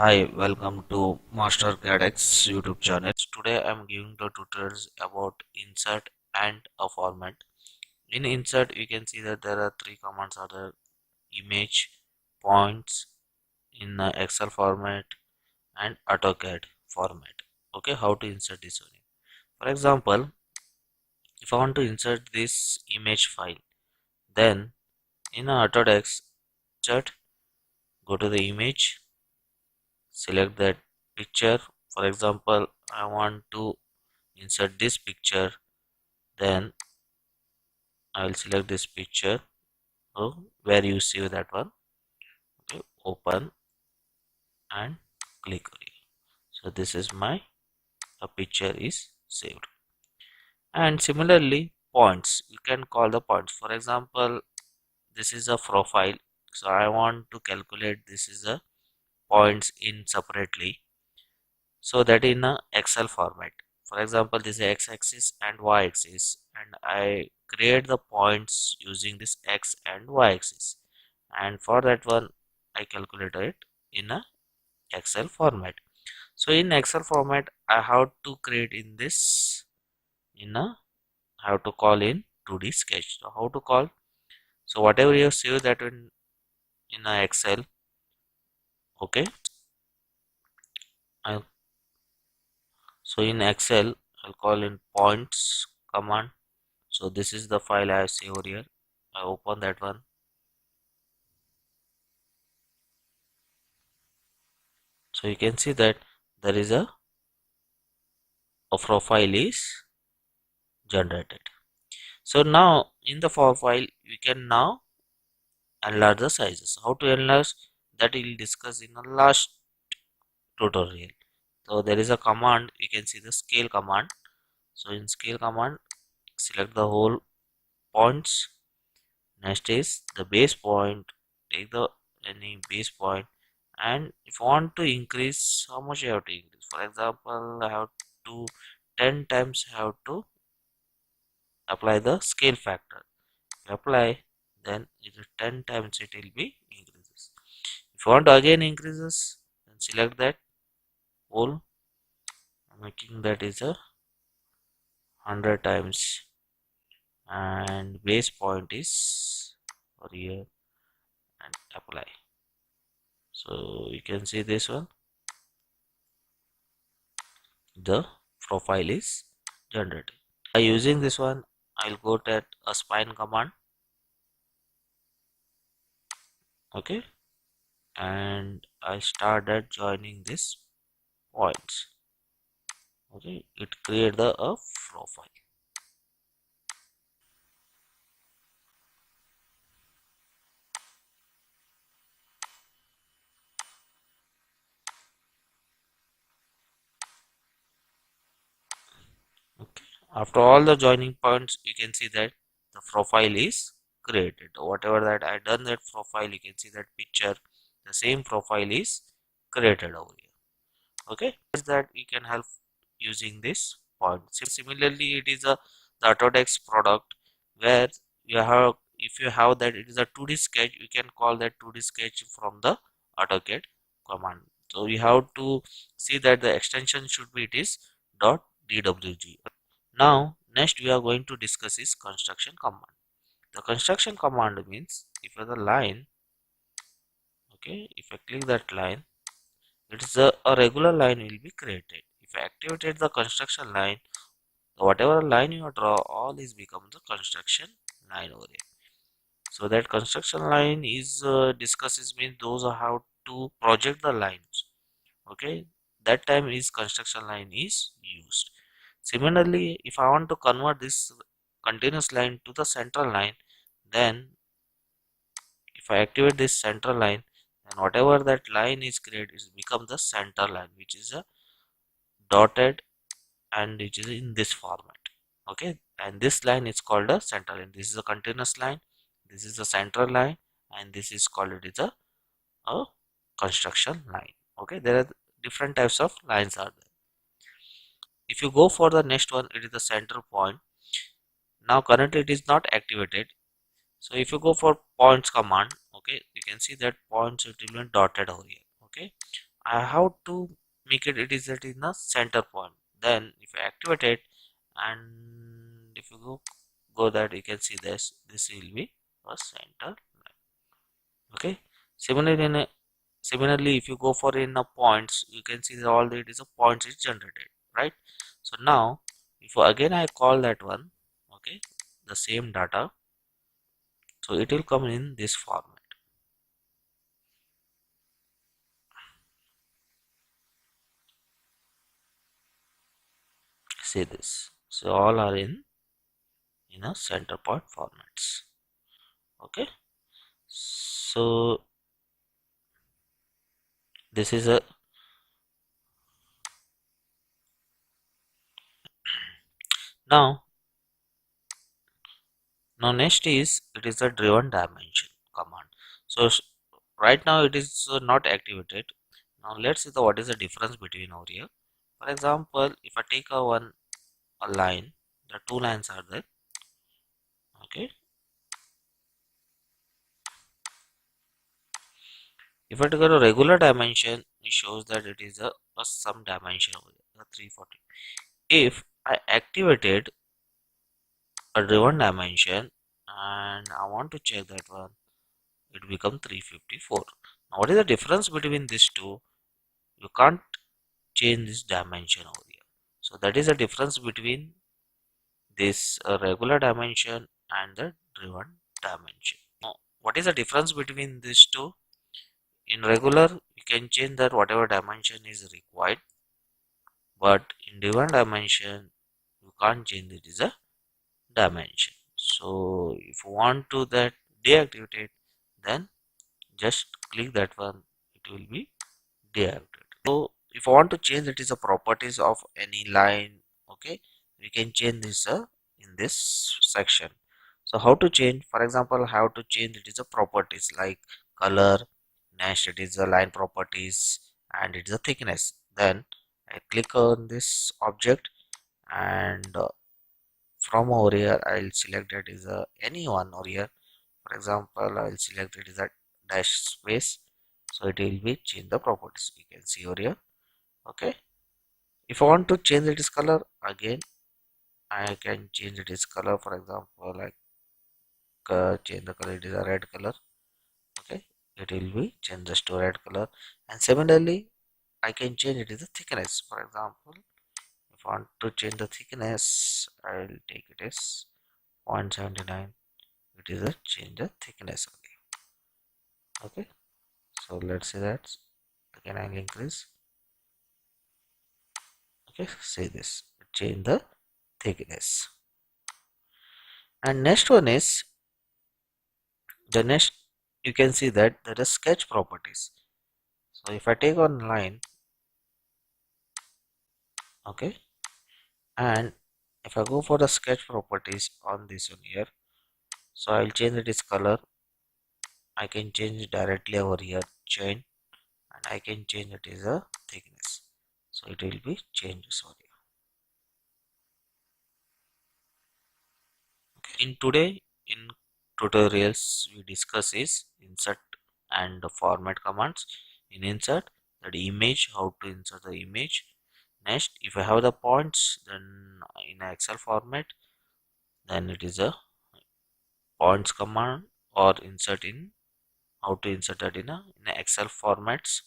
Hi, welcome to Master CADX YouTube channel. Today I am giving the tutorials about insert and a format. In insert, you can see that there are three commands: are the image, points in Excel format, and Autocad format. Okay, how to insert this one? For example, if I want to insert this image file, then in Autodesk, insert, go to the image, select that picture. For example, I want to insert this picture, then I will select this picture. Where you save that one. Okay, open and click here. So this is my picture is saved. And similarly, points, you can call the points. For example, this is a profile, so I want to calculate this is a points in separately, so that in a Excel format. For example, this is x-axis and y-axis, and I create the points using this x and y-axis, and for that one I calculate it in a Excel format. So in Excel format, I have to create in this in a I have to call in 2D sketch. So how to call? So whatever you save that in a Excel, okay. I So in Excel, I'll call in points command. So this is the file I have saved here. I open that one. So you can see that there is a profile is generated. So now in the file, we can now enlarge the sizes. How to enlarge, that we'll discuss in the last tutorial. So there is a command, you can see the scale command. So in scale command, select the whole points. Next is the base point. Take the any base point, and if you want to increase, how much you have to increase? For example, I have to 10 times have to apply the scale factor. If you apply, then it is 10 times it will be increases. If you want to again increases, then select that whole, making that is a 100 times, and base point is for here, and apply. So you can see this one, the profile is generated. By using this one, I'll go to a spine command, okay, and I started joining this points. Okay, it create the a profile. Okay, after all the joining points, you can see that the profile is created. Whatever that I done that profile, you can see that picture, the same profile is created over here. Okay, is that you can help using this point. Similarly, it is a the Autodesk product, where you have, if you have that it is a 2D sketch, you can call that 2D sketch from the AutoCAD command. So you have to see that the extension should be, it is .dwg. Now next we are going to discuss is construction command. The construction command means, if you have the line, okay, if I click that line, it is a regular line will be created. If I activate the construction line, whatever line you draw, all is become the construction line over here. So that construction line is discusses means those are how to project the lines. Okay, that time is construction line is used. Similarly, if I want to convert this continuous line to the central line, then if I activate this central line, then whatever that line is created is become the center line, which is a dotted, and which is in this format. Okay, and this line is called a center line. This is a continuous line, this is a central line, and this is called it is a construction line. Okay, there are different types of lines are there. If you go for the next one, it is the center point. Now currently it is not activated. So if you go for points command, okay, you can see that points it will be dotted over here. Okay, I have to make it is at in the center point. Then if I activate it, and if you go that, you can see this will be a center line. Okay. Similarly, similarly, if you go for in a points, you can see that all it is a points is generated, right? So now, if again I call that one, okay, the same data, so it will come in this format. See this. So all are in a center point formats. Okay. So this is a now next is it is a driven dimension command. So right now it is not activated. Now let's see what is the difference between over here. For example, if I take a line, the two lines are there. Okay. If I take a regular dimension, it shows that it is a some dimension over here, a 340. If I activated a driven dimension and I want to check that one, it become 354. Now what is the difference between these two? You can't change this dimension over here. So that is the difference between this regular dimension and the driven dimension. Now, what is the difference between these two? In regular, you can change that whatever dimension is required, but in driven dimension, you can't change it is a dimension. So if you want to that deactivate it, then just click that one, it will be deactivated. So if I want to change it is a properties of any line, okay, we can change this in this section. So how to change? For example, how to change it is a properties like color, next it is a line properties, and it is a thickness. Then I click on this object, and from over here I'll select that is a any one over here. For example, I'll select it is a dash space, so it will be change the properties. You can see over here. Okay. If I want to change its color, again I can change its color. For example, like change the color, it is a red color. Okay, it will be changes to red color. And similarly, I can change it is the thickness. For example, if I want to change the thickness, I'll take it as 0.79. It is a change the thickness only. Okay, so let's say that again I'll increase. Okay, say this, change the thickness. And next one is the next, you can see that there is sketch properties. So if I take on line, okay, and if I go for the sketch properties on this one here, so I'll change its color. I can change it directly over here, chain, and I can change it as a thickness. So it will be changes over here. Okay. In today in tutorials we discuss is insert and the format commands. In insert, that image, how to insert the image. Next, if I have the points, then in Excel format, then it is a points command, or insert in how to insert that in a Excel formats.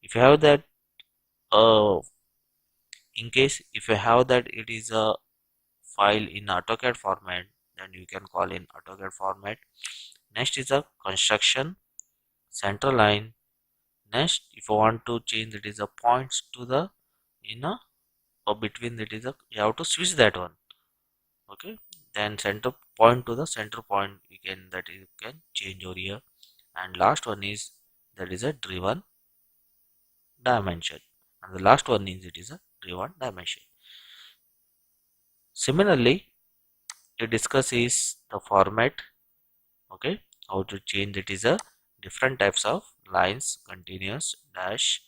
If you have that, in case if you have that it is a file in Autocad format, then you can call in Autocad format. Next is a construction center line. Next, if you want to change it is a points to the in a or between it is a, you have to switch that one. Okay, then center point to the center point, you can that you can change over here. And last one is that is a driven dimension, and the last one is it is a driven dimension. Similarly, to discuss is the format. Okay, how to change it is a different types of lines, continuous, dash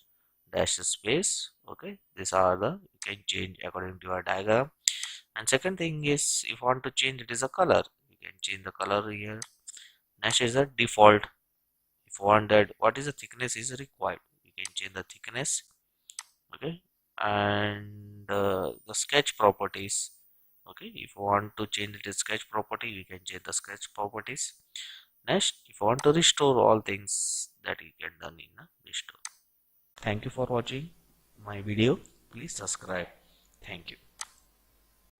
space. Okay, these are the you can change according to your diagram. And second thing is if you want to change it is a color, you can change the color here. Next is a default. If you want that what is the thickness is required, you can change the thickness. Okay, and the sketch properties. Okay, if you want to change the sketch property, we can change the sketch properties. Next, if you want to restore all things, that you can done in restore. Thank you for watching my video. Please subscribe. Thank you.